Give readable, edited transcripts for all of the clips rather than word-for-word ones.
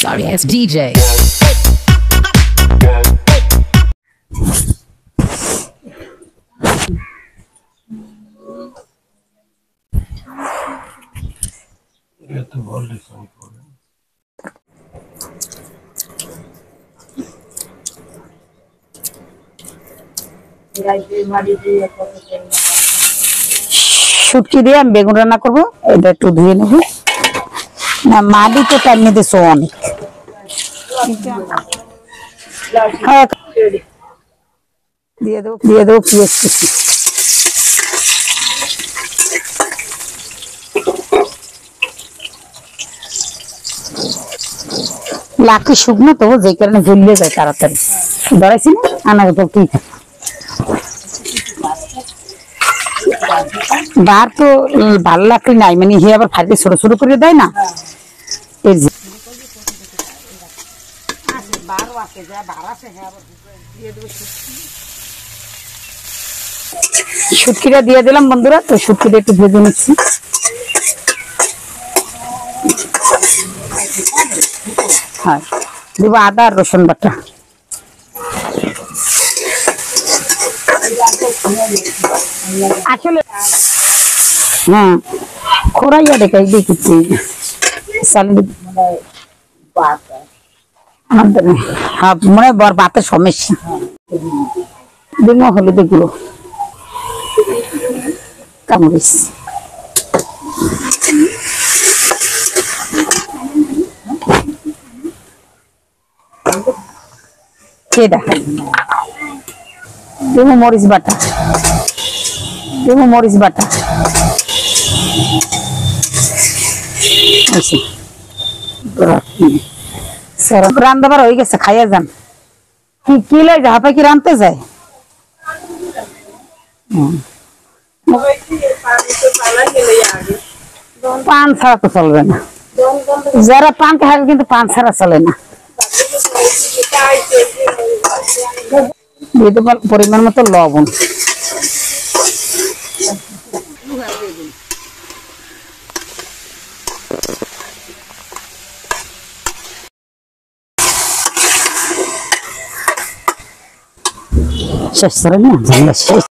Sorry ass DJ. শুটকি দিয়ে আমি বেগুন রান্না করবো, এটা একটু ধুয়ে নেব। না মালি তো তার মধ্যে অনেক দিয়ে দেবো পেঁয়াজ কুচি। লাকি শুকনো তো, যে কারণে জ্বলিয়ে যায় তাড়াতাড়ি। ধরাইছি না আনার তো কি বার তো ভালো লাকড়ি নাই, মানে হে আবার ফাইতে ছোট ছোট করে দেয় না। শুটকিটা দিয়ে দিলাম বন্ধুরা, তো শুটকিটা একটু ভেজে নিচ্ছি। হ্যাঁ দেবো আদা আর রসুন বাটা। আসলে হ্যাঁ খোরাইয়া দেখাই দেখেছি মনে হয় বর বাতের সমস্যা। দেখবো হলুদের গুঁড়ো, কামড়িস দেবো মরিচ বাটা, দেবো মরিচ বাটা। রান্দাবার হয়ে গেছে, খাইয়া যান। কি কি লাগে হাপা কি রানতে যায়? পান ছাড়া তো চলবে না, যারা পান খায় কিন্তু পান ছাড়া চলে না। দিয়ে দেবো পরিমাণ মতো লবণ। শেষ করে না ঝামেলা শেষ।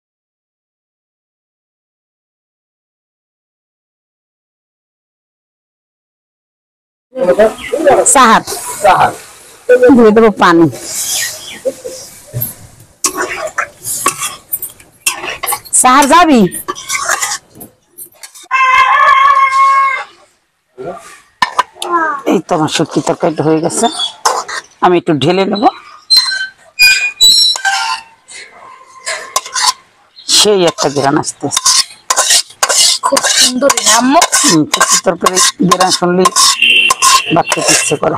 সাহার দিয়ে দেবো পানি। সাহার যাবি? এই তো আমার শুটকি তরকারিটা হয়ে গেছে, আমি একটু ঢেলে নেব। সেই একটা গ্রান আসতে খুব সুন্দর আম্মু। শুটকি তরকারি গ্রান শুনলি ভাত খেতে ইচ্ছে করে,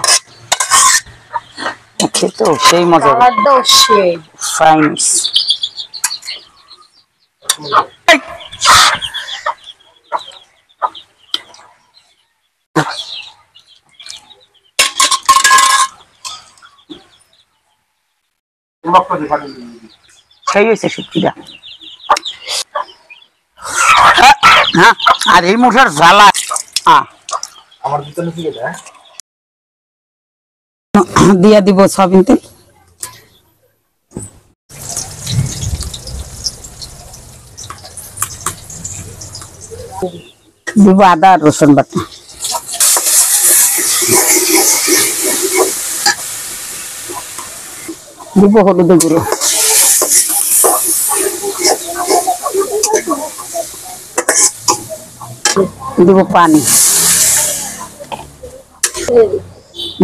খেতেও সেই মজা। ফাইন সেই হয়েছে শুটকিটা। হ্যাঁ আর এই মশার জ্বালা দিয়া দিব সবিন তেল। দিব আদা আর রসুন বাটা। দিব হলুদের গুঁড়ো। দিব পানি।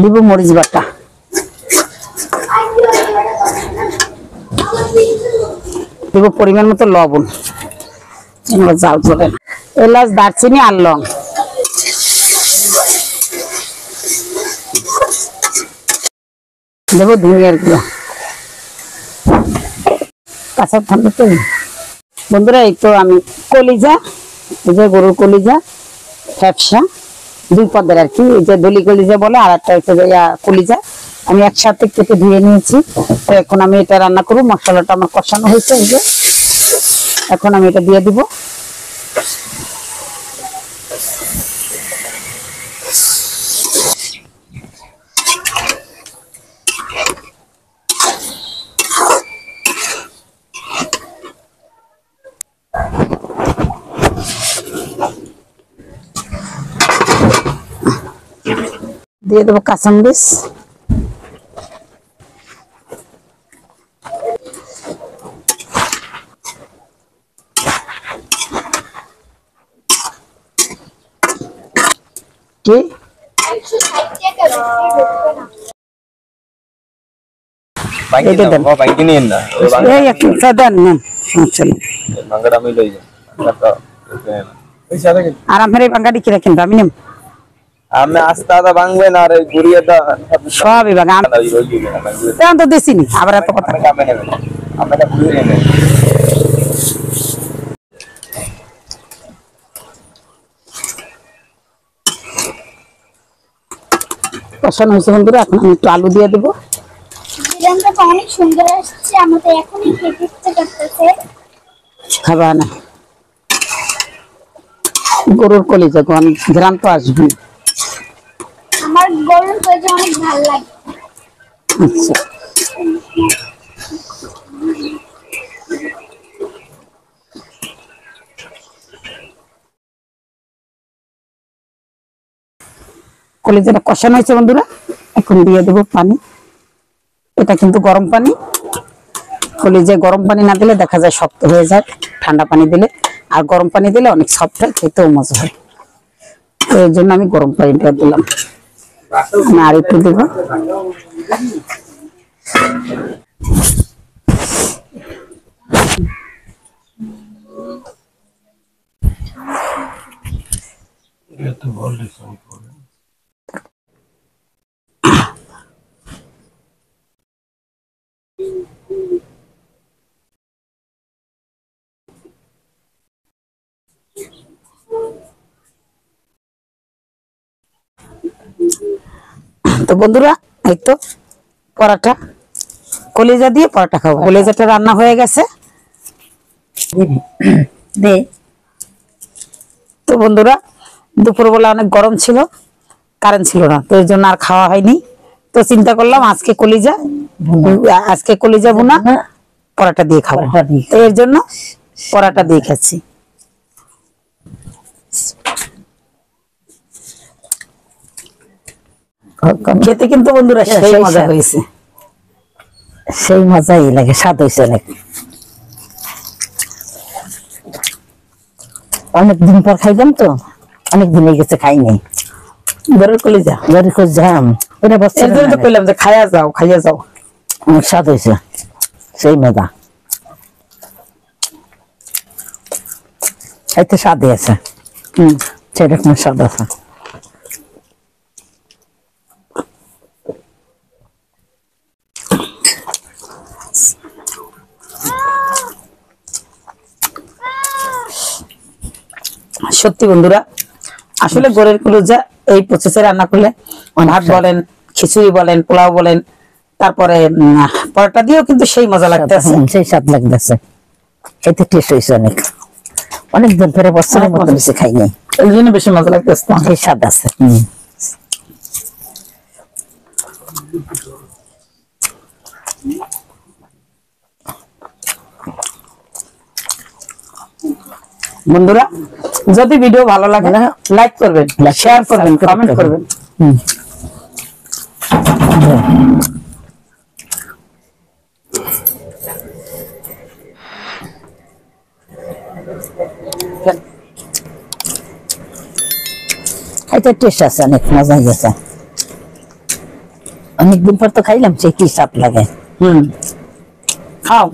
দিব মরিচ বাটা। দিব পরিমাণ মতো লবণ। জাল চলে না। এলাচ দারচিনি আর লং। দেবো ধনিয়ার গুঁড়ো। কাঁচা ঠান্ডা তো বন্ধুরা, এই তো আমি কলিজা, এই যে গরুর কলিজা ফ্যাপসা দুই পদের আর কি, এই যে দলি কলিজা বলে, আর একটা হচ্ছে কলিজা, আমি একসাথে কেটে ধুয়ে নিয়েছি। তো এখন আমি এটা রান্না করবো। মশলাটা আমার কষানো হয়েছে, এই যে এখন আমি এটা দিয়ে দিব। দিয়ে দেবো কাঁচামরিচ, কি আরাম ফেরে বাঙ্গাটি কি রাখেন আমি নেম আমি আস্তে আস্তে ভাঙবে না রে গুড়িয়াটা সবই বাগান তো দিছিনি আবার এত কথা কামে নেবে আমরা গুড়িয়ে নেব কষানো হয়েছে বন্ধুরা, এখন আমি একটু আলু দিয়ে দেবো। বিরিয়ানিটা অনেক সুন্দর আসছে, আমাদের এখনই খেতে ইচ্ছে করতেছে। খাবা না গরুর কলিজা গ্রাম তো আসবে। আমার গরুর কলিজা অনেক ভালো লাগে। আচ্ছা কলিজাটা কষানো হয়েছে বন্ধুরা, এখন দিয়ে দেবো পানি। এটা কিন্তু গরম পানি, কলিজায় গরম পানি না দিলে দেখা যায় শক্ত হয়ে যায়, ঠান্ডা পানি দিলে, আর গরম পানি দিলে অনেক সফট হয়, খেতেও মজা হয়। তো এর জন্য আমি গরম পানিটা দিলাম। আর একটু দেবো, তো বন্ধুরা এই তো পরাটা, কলিজা দিয়ে পরাটা খাবো। কলিজাটা রান্না হয়ে গেছে দে। তো বন্ধুরা দুপুরবেলা অনেক গরম ছিল, কারেন্ট ছিল না, তো এর জন্য আর খাওয়া হয়নি। তো চিন্তা করলাম আজকে কলিজা ভুনা পরাটা দিয়ে খাবো, তো এর জন্য পরাটা দিয়ে খাচ্ছি। খেতে কিন্তু বন্ধুরা সেই মজা হয়েছে, সেই মজাই লাগে, স্বাদ হয়েছে অনেক। অনেকদিন পর খাইলাম তো, অনেকদিন হয়ে গেছে খাই নাই গরুর কলিজা। ওটা বছর তো কইলাম যে খাইয়া যাও অনেক স্বাদ হয়েছে, সেই মজা খাইতে স্বাদই আছে। সেরকম স্বাদ আছে। সত্যি বন্ধুরা, আসলে গরুর কলিজা এই প্রসেসে রান্না করলে ভাত বলেন, খিচুড়ি বলেন, পোলাও বলেন, তারপরে পরোটা দিয়েও কিন্তু সেই মজা লাগতেছে, সেই স্বাদ লাগতেছে। এতে টেস্ট হয়েছে অনেক, অনেকদিন ধরে বছরের মতো বেশি খাই নাই, এই জন্য বেশি মজা লাগতেছে, সেই স্বাদ আছে। বন্ধুরা যদি ভিডিও ভালো লাগে লাইক করবেন, শেয়ার করবেন, কমেন্ট করবেন। এটা টেস্ট আছে, অনেক মজা গেছে। অনেকদিন পর তো খাইলাম, সে কি স্বাদ লাগে। খাও।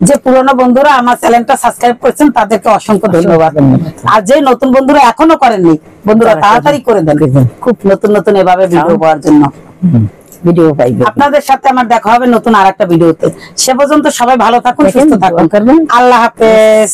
যে পুরনো বন্ধুরা আমার চ্যানেলটা সাবস্ক্রাইব করেছেন তাদেরকে অসংখ্য ধন্যবাদ। আর যে নতুন বন্ধুরা এখনো করেননি, বন্ধুরা তাড়াতাড়ি করে দেন, খুব নতুন নতুন এভাবে ভিডিও পাওয়ার জন্য। ভিডিও পাইবে, আপনাদের সাথে আমার দেখা হবে নতুন আরেকটা ভিডিওতে। সে পর্যন্ত সবাই ভালো থাকুন, সুস্থ থাকুন। আল্লাহ হাফেজ।